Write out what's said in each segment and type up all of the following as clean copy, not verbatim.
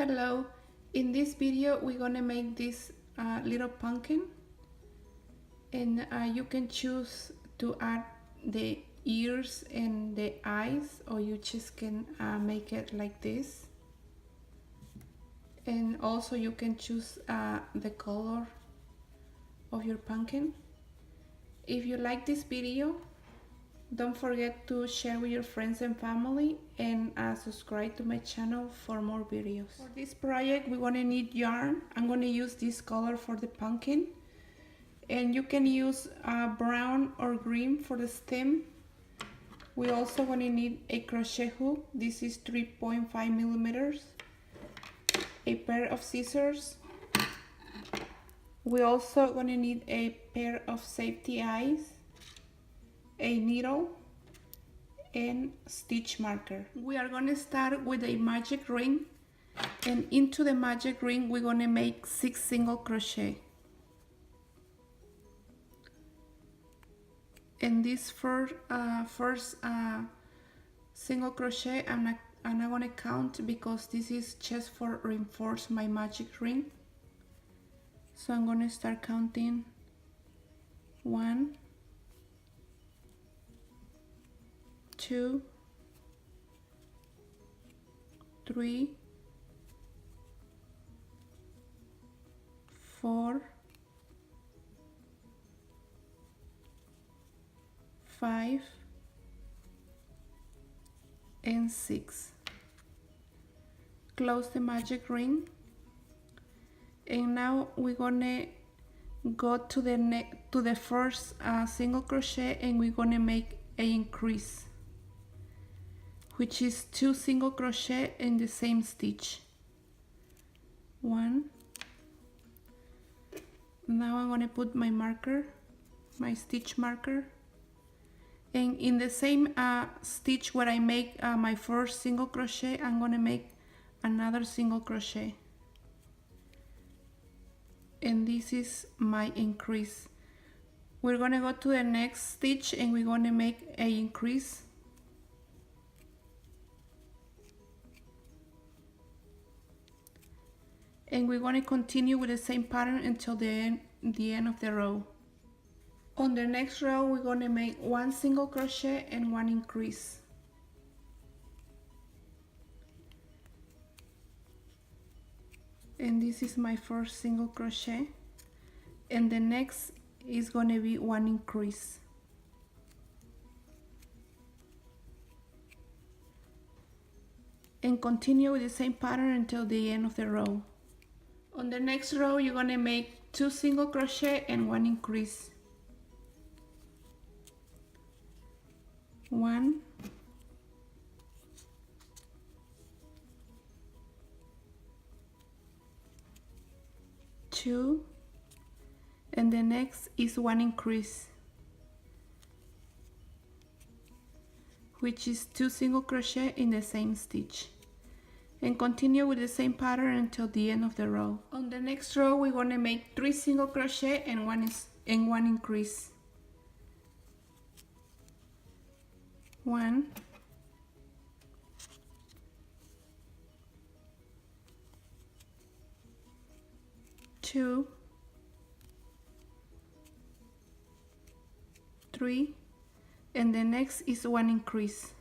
Hello, in this video we're gonna make this little pumpkin, and you can choose to add the ears and the eyes, or you just can make it like this. And also you can choose the color of your pumpkin. If you like this video, don't forget to share with your friends and family, and subscribe to my channel for more videos. For this project we're going to need yarn. I'm going to use this color for the pumpkin, and you can use brown or green for the stem. We're also going to need a crochet hook. This is 3.5 millimeters, a pair of scissors. We're also going to need a pair of safety eyes, a needle, and stitch marker. We are going to start with a magic ring, and into the magic ring we're going to make 6 single crochet. And this first single crochet I'm not going to count because this is just for reinforce my magic ring. So I'm going to start counting 1, 2, 3, 4, 5, and 6. Close the magic ring, and now we're gonna go to the first single crochet, and we're gonna make an increase, which is 2 single crochet in the same stitch. 1. Now I'm going to put my marker, my stitch marker, and in the same stitch where I make my first single crochet, I'm going to make another single crochet, and this is my increase. We're going to go to the next stitch, and we're going to make an increase, and we're going to continue with the same pattern until the end of the row. On the next row we're going to make 1 single crochet and 1 increase. And this is my first single crochet, and the next is going to be 1 increase. And continue with the same pattern until the end of the row. On the next row you're going to make 2 single crochet and 1 increase. 1, 2, and the next is 1 increase, which is 2 single crochet in the same stitch, and continue with the same pattern until the end of the row. On the next row we're going to make 3 single crochet and 1 increase. 1, 2, 3, and the next is 1 increase.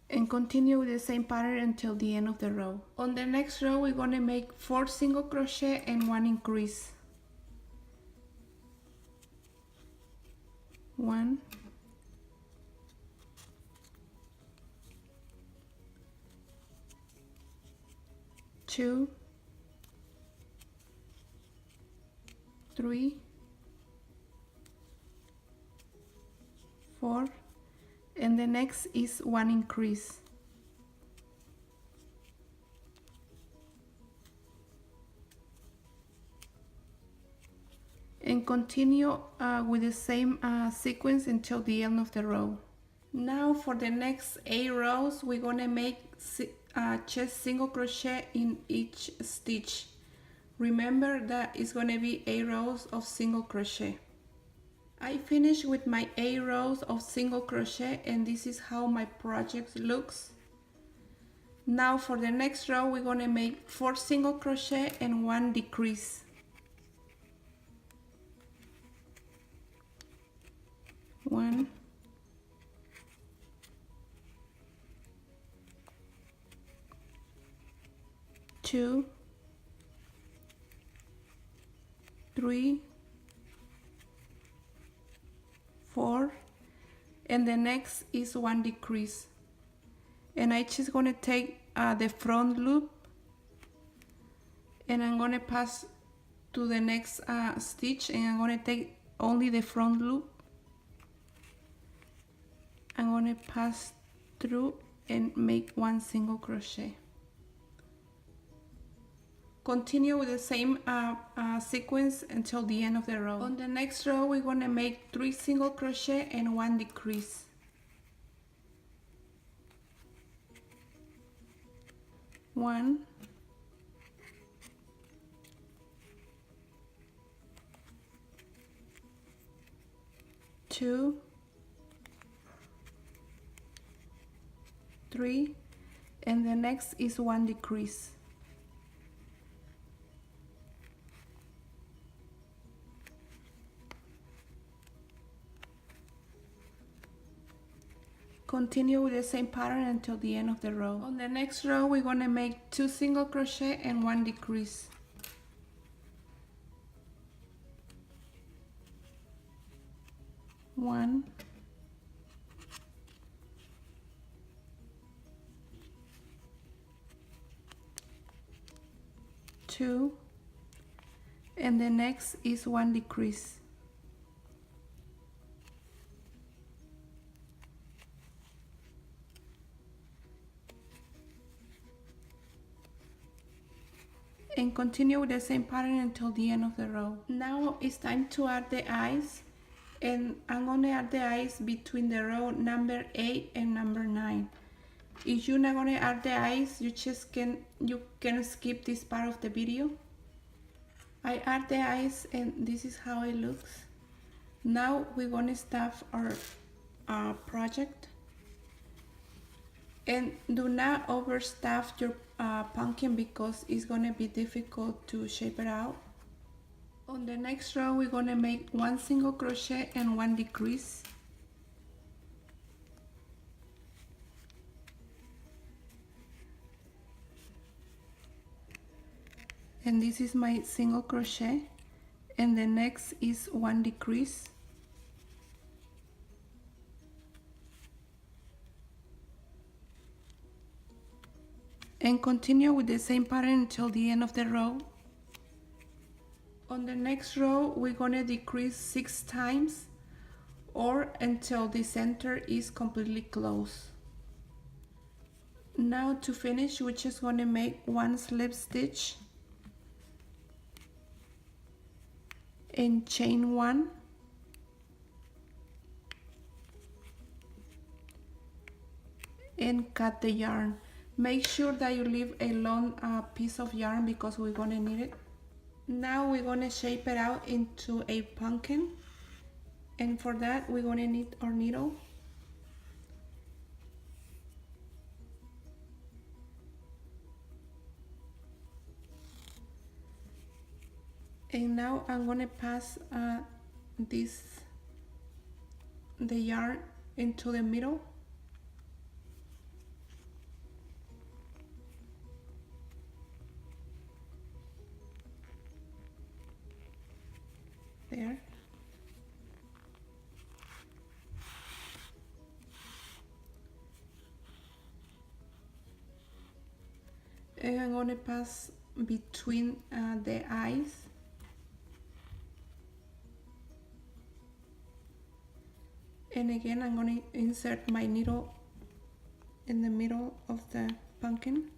And continue with the same pattern until the end of the row. On the next row we're going to make 4 single crochet and 1 increase. 1, 2, 3, 4, and the next is 1 increase. And continue with the same sequence until the end of the row. Now for the next 8 rows we're going to make just single crochet in each stitch. Remember that it's going to be 8 rows of single crochet. I finished with my 8 rows of single crochet, and this is how my project looks. Now for the next row we're going to make 4 single crochet and 1 decrease. 1, 2, 3, 4, and the next is 1 decrease. And I just going to take the front loop, and I'm going to pass to the next stitch, and I'm going to take only the front loop. I'm going to pass through and make 1 single crochet. Continue with the same sequence until the end of the row. On the next row we're going to make 3 single crochet and 1 decrease. 1, 2, 3, and the next is 1 decrease. Continue with the same pattern until the end of the row. On the next row we're going to make 2 single crochet and 1 decrease. 1, 2, and the next is 1 decrease. And continue with the same pattern until the end of the row. Now it's time to add the eyes, and I'm going to add the eyes between the row number 8 and number 9. If you're not going to add the eyes, you can skip this part of the video. I add the eyes, and this is how it looks. Now we're going to stuff our project. And do not overstuff your pumpkin because it's going to be difficult to shape it out. On the next row we're going to make 1 single crochet and 1 decrease. And this is my single crochet, and the next is 1 decrease. And continue with the same pattern until the end of the row. On the next row we're going to decrease 6 times, or until the center is completely closed. Now to finish, we're just going to make 1 slip stitch and chain 1, and cut the yarn. Make sure that you leave a long piece of yarn because we're going to need it. Now we're going to shape it out into a pumpkin, and for that we're going to need our needle. And now I'm going to pass the yarn into the middle. There. And I'm going to pass between the eyes. And again, I'm going to insert my needle in the middle of the pumpkin.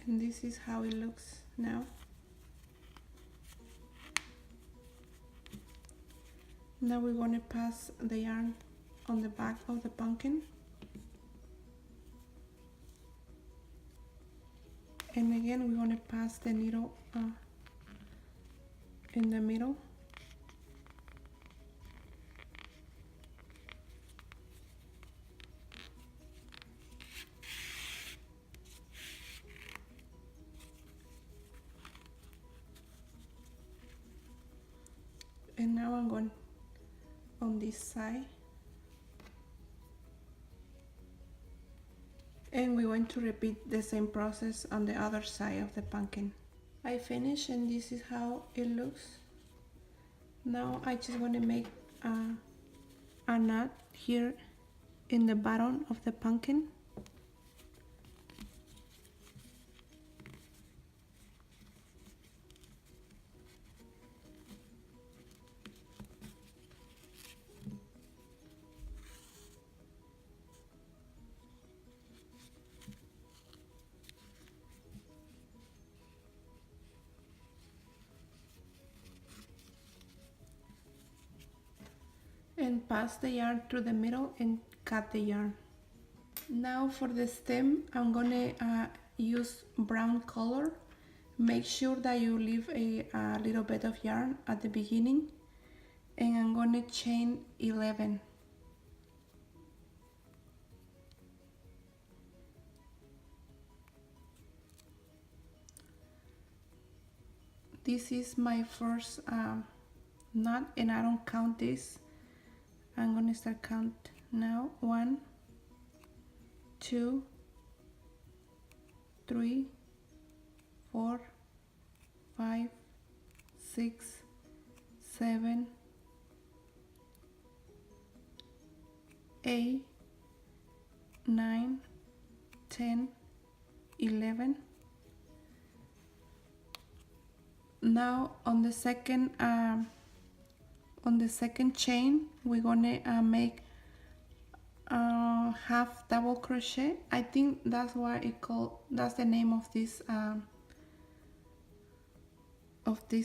And this is how it looks now. Now we're going to pass the yarn on the back of the pumpkin. And again, we're going to pass the needle in the middle. And now I'm going on this side. And we're going to repeat the same process on the other side of the pumpkin. I finished and this is how it looks. Now I just want to make a knot here in the bottom of the pumpkin. And pass the yarn through the middle and cut the yarn. Now for the stem, I'm gonna use brown color. Make sure that you leave a little bit of yarn at the beginning, and I'm gonna chain 11. This is my first knot, and I don't count this. I'm gonna start count now. 1, 2, 3, 4, 5, 6, 7, 8, 9, 10, 11. Now on the second chain, we're gonna make half double crochet. I think that's why that's the name of this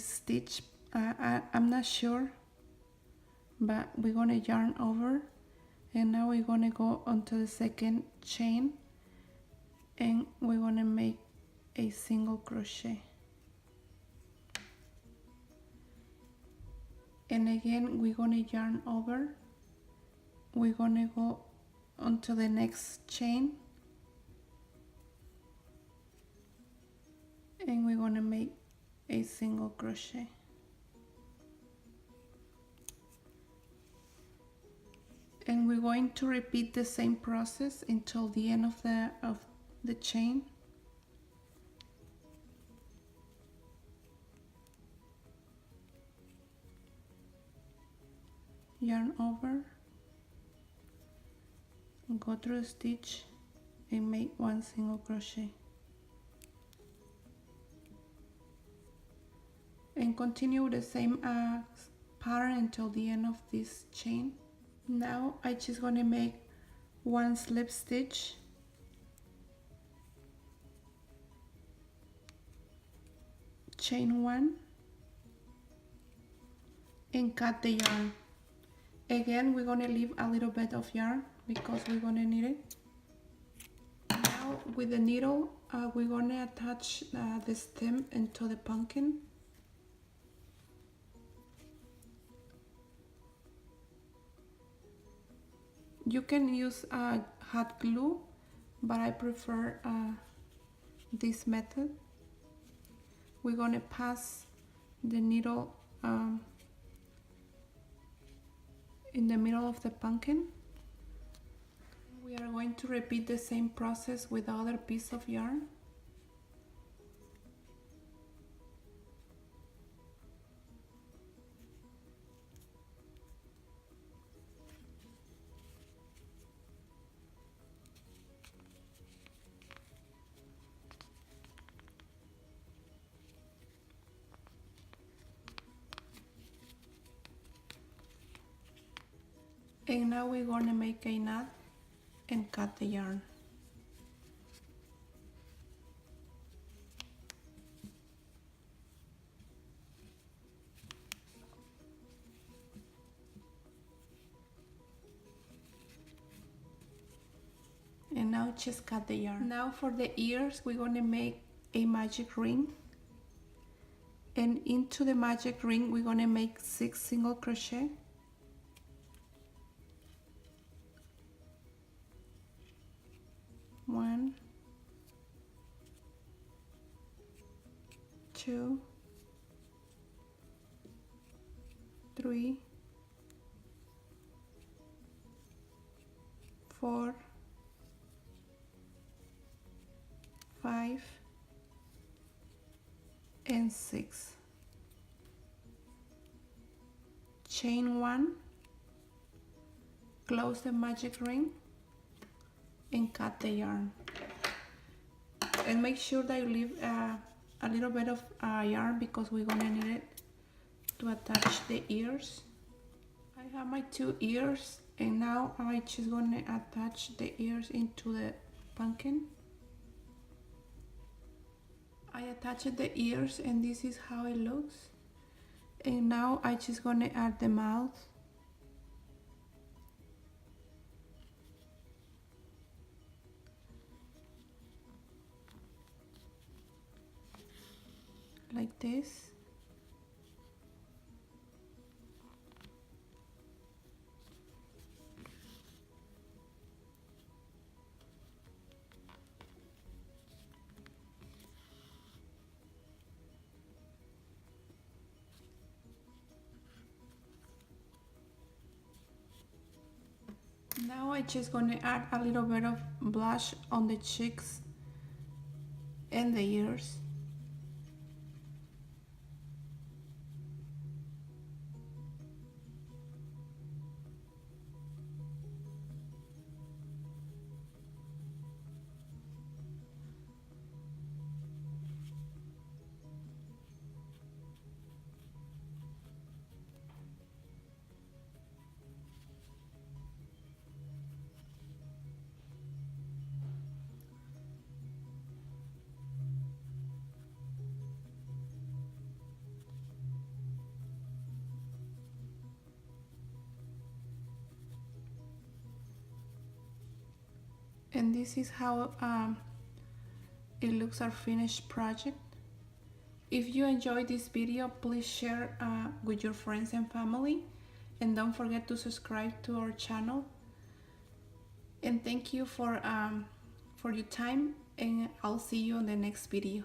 stitch. I'm not sure, but we're gonna yarn over, and now we're gonna go onto the second chain, and we're gonna make a single crochet. And again, we're gonna yarn over. We're gonna go onto the next chain, and we're gonna make a single crochet. And we're going to repeat the same process until the end of the chain. Yarn over, go through the stitch and make one single crochet, and continue the same pattern until the end of this chain. Now I just going to make one slip stitch, chain 1, and cut the yarn. Again, we're going to leave a little bit of yarn because we're going to need it. Now with the needle, we're going to attach the stem into the pumpkin. You can use hot glue, but I prefer this method. We're going to pass the needle in the middle of the pumpkin. We are going to repeat the same process with the other piece of yarn. And now we're going to make a knot and cut the yarn. just cut the yarn. Now for the ears, we're going to make a magic ring, and into the magic ring we're going to make 6 single crochet. One, 2, 3, 4, 5, and 6. Chain 1, close the magic ring, and cut the yarn. And make sure that you leave a little bit of yarn because we're gonna need it to attach the ears. I have my 2 ears, and now I'm just gonna attach the ears into the pumpkin. I attached the ears, and this is how it looks. And now I'm just gonna add the mouth. Like this. Now I'm just going to add a little bit of blush on the cheeks and the ears. And this is how it looks, our finished project. If you enjoyed this video, please share with your friends and family, and don't forget to subscribe to our channel. And thank you for your time, and I'll see you in the next video.